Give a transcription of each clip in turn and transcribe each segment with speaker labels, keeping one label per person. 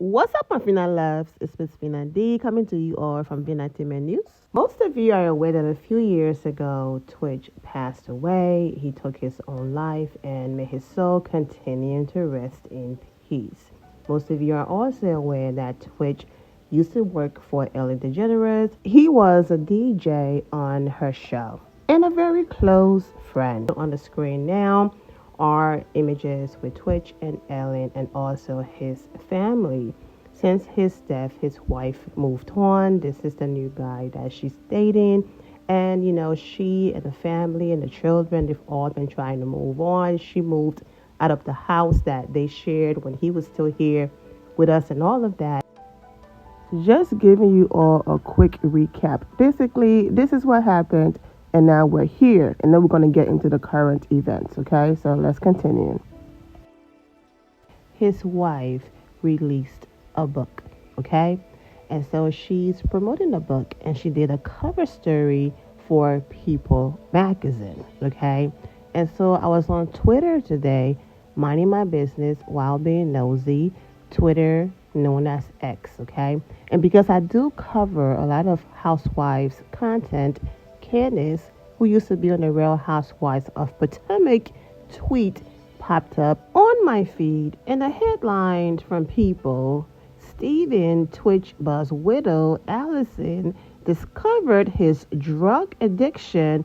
Speaker 1: What's up, my Fina loves? It's Miss Fina D coming to you all from Fina News. Most of you are aware that a few years ago, Twitch passed away. He took his own life, and may his soul continue to rest in peace. Most of you are also aware that Twitch used to work for Ellen DeGeneres. He was a DJ on her show and a very close friend. On the screen now are images with Twitch and Ellen and also his family. Since his death, his wife moved on. This is the new guy that she's dating. And, she and the family and the children, they've all been trying to move on. She moved out of the house that they shared when he was still here with us and all of that. Just giving you all a quick recap. Basically, this is what happened. And now we're here, and then we're going to get into the current events, okay? So let's continue. His wife released a book, okay? And so she's promoting the book, and she did a cover story for People magazine, okay? And so I was on Twitter today, minding my business while being nosy, Twitter known as X, okay? And because I do cover a lot of housewives content, Candace, who used to be on the Real Housewives of Potomac tweet popped up on my feed, and a headline from People: Steven Twitch Buzz widow Allison discovered his drug addiction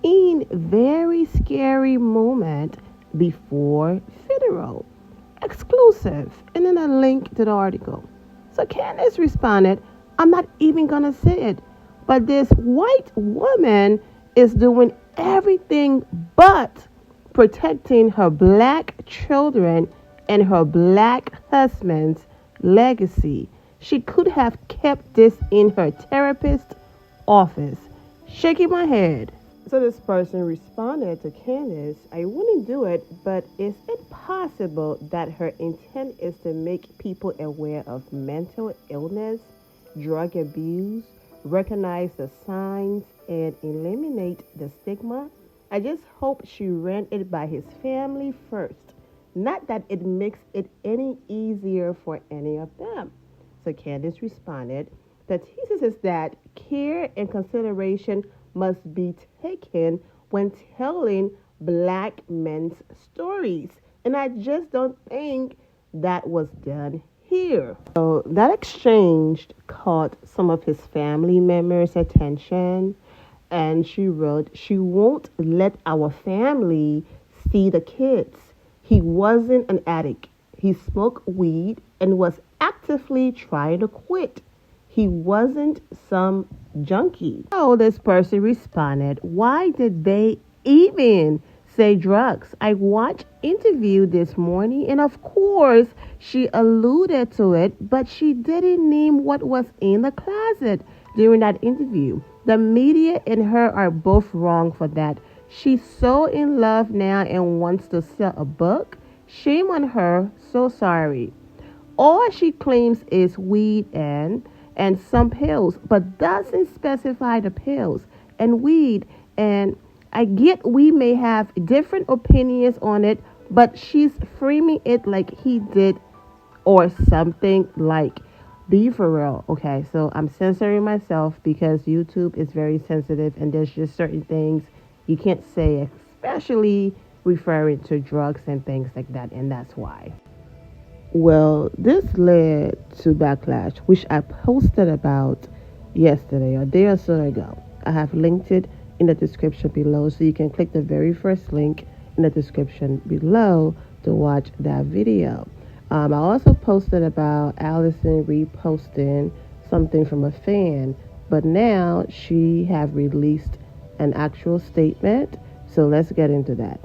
Speaker 1: in very scary moment before funeral. Exclusive, and then a link to the article. So Candace responded, I'm not even gonna say it, but this white woman is doing everything but protecting her black children and her black husband's legacy. She could have kept this in her therapist's office. Shaking my head. So this person responded to Candace, I wouldn't do it, but is it possible that her intent is to make people aware of mental illness, drug abuse, recognize the signs, and eliminate the stigma? I just hope she ran it by his family first. Not that it makes it any easier for any of them. So Candace responded, the thesis is that care and consideration must be taken when telling black men's stories. And I just don't think that was done here. So that exchange caught some of his family members' attention, and she wrote, she won't let our family see the kids. He wasn't an addict. He smoked weed and was actively trying to quit. He wasn't some junkie. So this person responded, why did they even say drugs? I watched interview this morning, and of course she alluded to it, but she didn't name what was in the closet during that interview. The media and her are both wrong for that. She's so in love now and wants to sell a book. Shame on her. So sorry. All she claims is weed and some pills, but doesn't specify the pills and weed. And I get we may have different opinions on it, but she's framing it like he did or something like. Be for real. Okay, so I'm censoring myself because YouTube is very sensitive and there's just certain things you can't say, especially referring to drugs and things like that, and that's why. Well, this led to Backlash, which I posted about yesterday, a day or so ago. I have linked it in the description below, so you can click the very first link in the description below to watch that video. I also posted about Allison reposting something from a fan, but now she have released an actual statement, so let's get into that.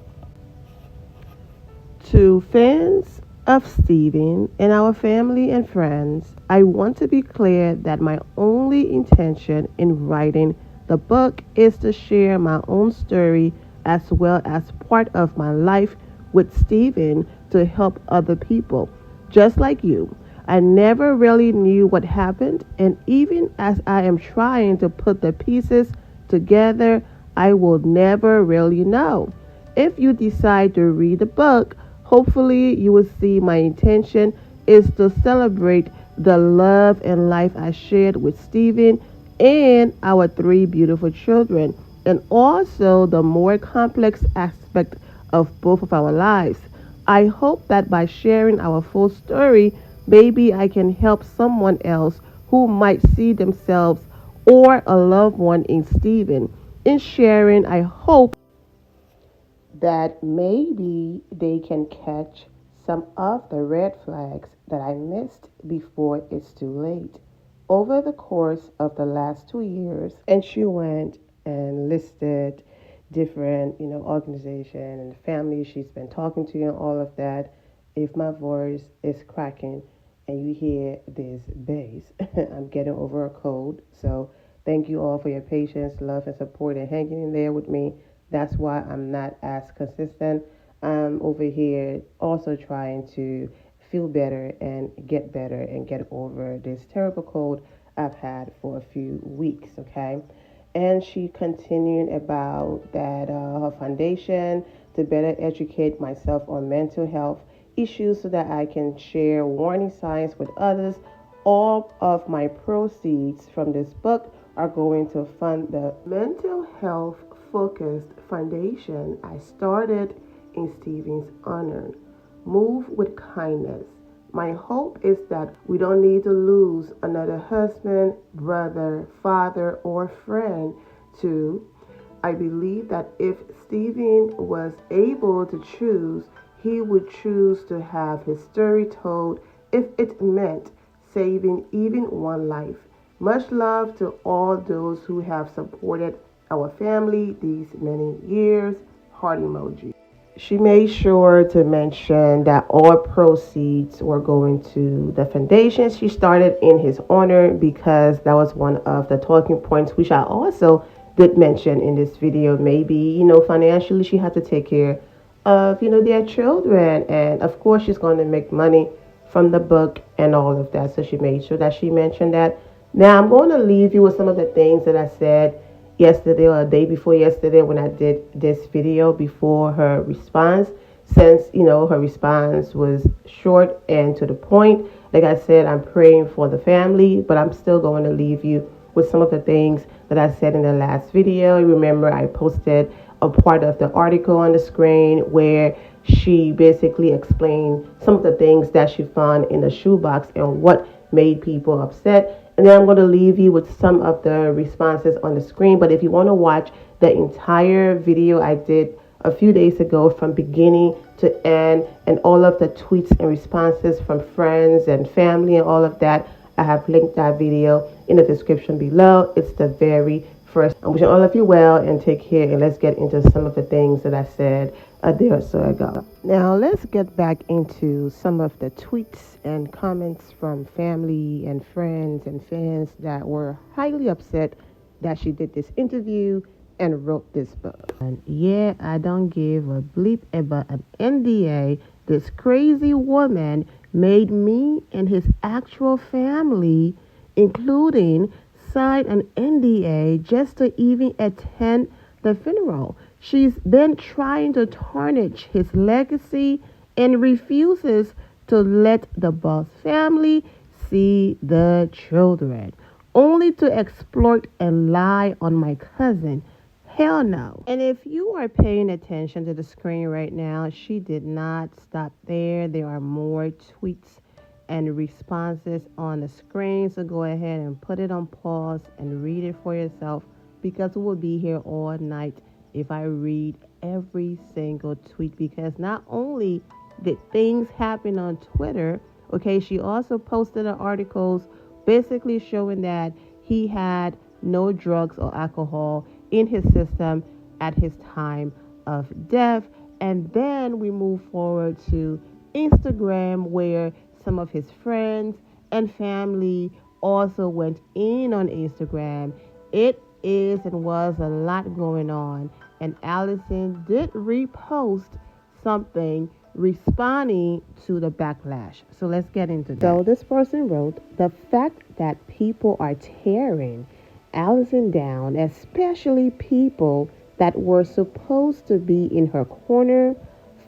Speaker 1: To fans of Steven and our family and friends, I want to be clear that my only intention in writing the book is to share my own story as well as part of my life with Steven to help other people. Just like you, I never really knew what happened, and even as I am trying to put the pieces together, I will never really know. If you decide to read the book, hopefully you will see my intention is to celebrate the love and life I shared with Stephen and our three beautiful children, and also the more complex aspect of both of our lives. I hope that by sharing our full story, maybe I can help someone else who might see themselves or a loved one in Stephen. In sharing, I hope that maybe they can catch some of the red flags that I missed before it's too late. Over the course of the last 2 years, and she went and listed different, organization and families she's been talking to and all of that. If my voice is cracking and you hear this bass, I'm getting over a cold. So thank you all for your patience, love, and support and hanging in there with me. That's why I'm not as consistent. I'm over here also trying to feel better and get over this terrible cold I've had for a few weeks, okay? And she continued about that her foundation to better educate myself on mental health issues so that I can share warning signs with others. All of my proceeds from this book are going to fund the mental health focused foundation I started in Stephen's honor. Move with kindness. My hope is that we don't need to lose another husband, brother, father, or friend to. I believe that if Stephen was able to choose, he would choose to have his story told if it meant saving even one life. Much love to all those who have supported our family these many years. Heart emoji. She made sure to mention that all proceeds were going to the foundation she started in his honor, because that was one of the talking points which I also did mention in this video. Maybe, financially she had to take care of, their children. And of course she's going to make money from the book and all of that. So she made sure that she mentioned that. Now I'm going to leave you with some of the things that I said yesterday or a day before yesterday when I did this video before her response, since her response was short and to the point. Like I said, I'm praying for the family, but I'm still going to leave you with some of the things that I said in the last video. Remember, I posted a part of the article on the screen where she basically explained some of the things that she found in the shoebox and what made people upset. And then I'm going to leave you with some of the responses on the screen. But if you want to watch the entire video I did a few days ago from beginning to end, and all of the tweets and responses from friends and family and all of that, I have linked that video in the description below. It's the very first. I'm wishing all of you well and take care. And let's get into some of the things that I said a day or so ago. Now let's get back into some of the tweets and comments from family and friends and fans that were highly upset that she did this interview and wrote this book. And yeah, I don't give a bleep about an NDA. This crazy woman made me and his actual family, including, sign an NDA just to even attend the funeral. She's been trying to tarnish his legacy and refuses to let the boss family see the children, only to exploit and lie on my cousin. Hell no. And if you are paying attention to the screen right now, she did not stop there. There are more tweets and responses on the screen, so go ahead and put it on pause and read it for yourself, because we will be here all night if I read every single tweet. Because not only did things happen on Twitter, okay, she also posted articles basically showing that he had no drugs or alcohol in his system at his time of death. And then we move forward to Instagram, where some of his friends and family also went in on Instagram. It is and was a lot going on. And Allison did repost something responding to the backlash. So let's get into that. So this person wrote, the fact that people are tearing Allison down, especially people that were supposed to be in her corner,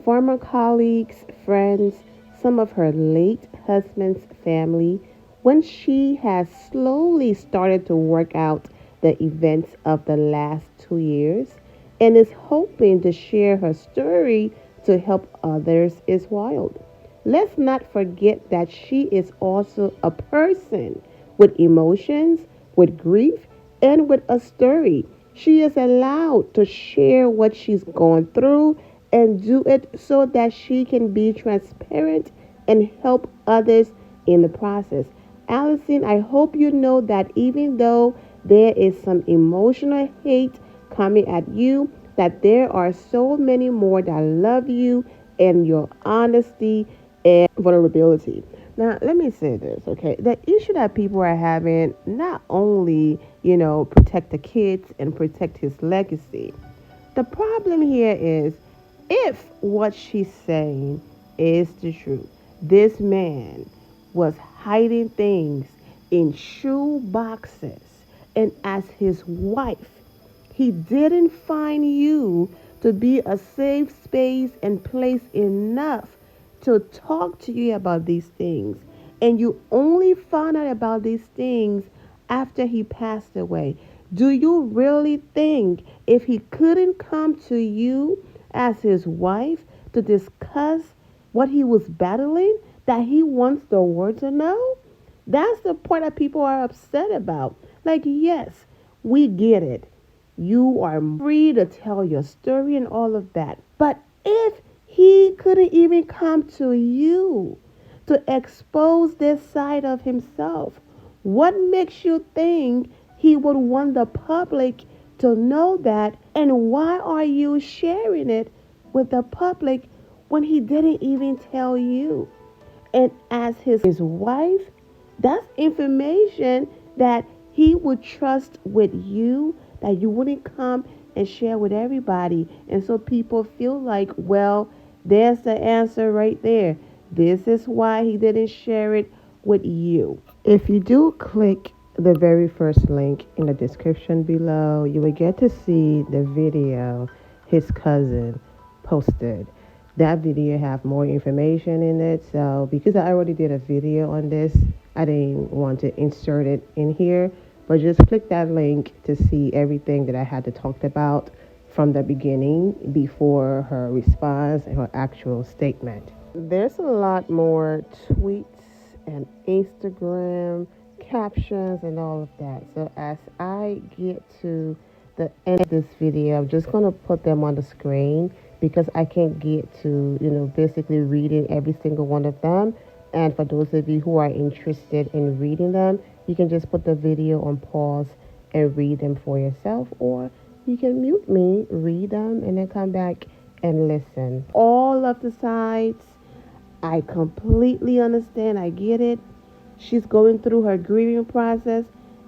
Speaker 1: former colleagues, friends, some of her late husband's family when she has slowly started to work out the events of the last 2 years and is hoping to share her story to help others is wild. Let's not forget that she is also a person with emotions, with grief, and with a story. She is allowed to share what she's going through and do it so that she can be transparent and help others in the process. Allison, I hope you know that even though there is some emotional hate coming at you, that there are so many more that love you and your honesty and vulnerability. Now, let me say this, okay? The issue that people are having, not only, protect the kids and protect his legacy. The problem here is if what she's saying is the truth, this man was hiding things in shoe boxes, and as his wife, he didn't find you to be a safe space and place enough to talk to you about these things. And you only found out about these things after he passed away. Do you really think if he couldn't come to you as his wife to discuss what he was battling, that he wants the world to know? That's the part that people are upset about. Like, yes, we get it. You are free to tell your story and all of that. But if he couldn't even come to you to expose this side of himself, what makes you think he would want the public to know that? And why are you sharing it with the public when he didn't even tell you? And as his wife, that's information that he would trust with you, that you wouldn't come and share with everybody. And so people feel like, well, there's the answer right there. This is why he didn't share it with you. If you do click the very first link in the description below, you will get to see the video his cousin posted. That video have more information in it, so because I already did a video on this, I didn't want to insert it in here, but just click that link to see everything that I had to talk about from the beginning before her response and her actual statement. There's a lot more tweets and Instagram captions and all of that. So as I get to the end of this video, I'm just going to put them on the screen because I can't get to, basically reading every single one of them. And for those of you who are interested in reading them, you can just put the video on pause and read them for yourself, or you can mute me, read them, and then come back and listen. All of the sides, I completely understand. I get it. She's going through her grieving process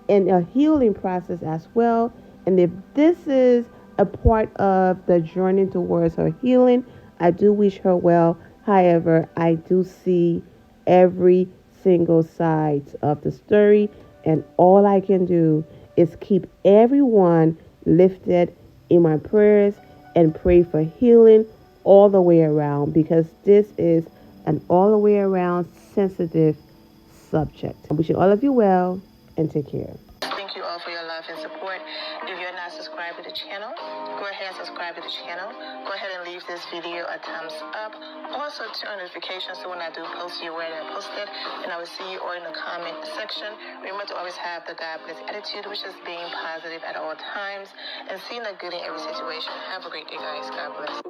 Speaker 1: and a healing process as well. And if this is a part of the journey towards her healing, I do wish her well. However, I do see every single side of the story, and all I can do is keep everyone lifted in my prayers and pray for healing all the way around, because this is an all the way around sensitive subject. I wish all of you well and take care.
Speaker 2: Thank you all for your love and support. If you're not subscribed to the channel, go ahead and subscribe to the channel. Go ahead and leave this video a thumbs up. Also turn on notifications so when I do post, you're aware that I posted. And I will see you all in the comment section. Remember to always have the God bless attitude, which is being positive at all times and seeing the good in every situation. Have a great day, guys. God bless.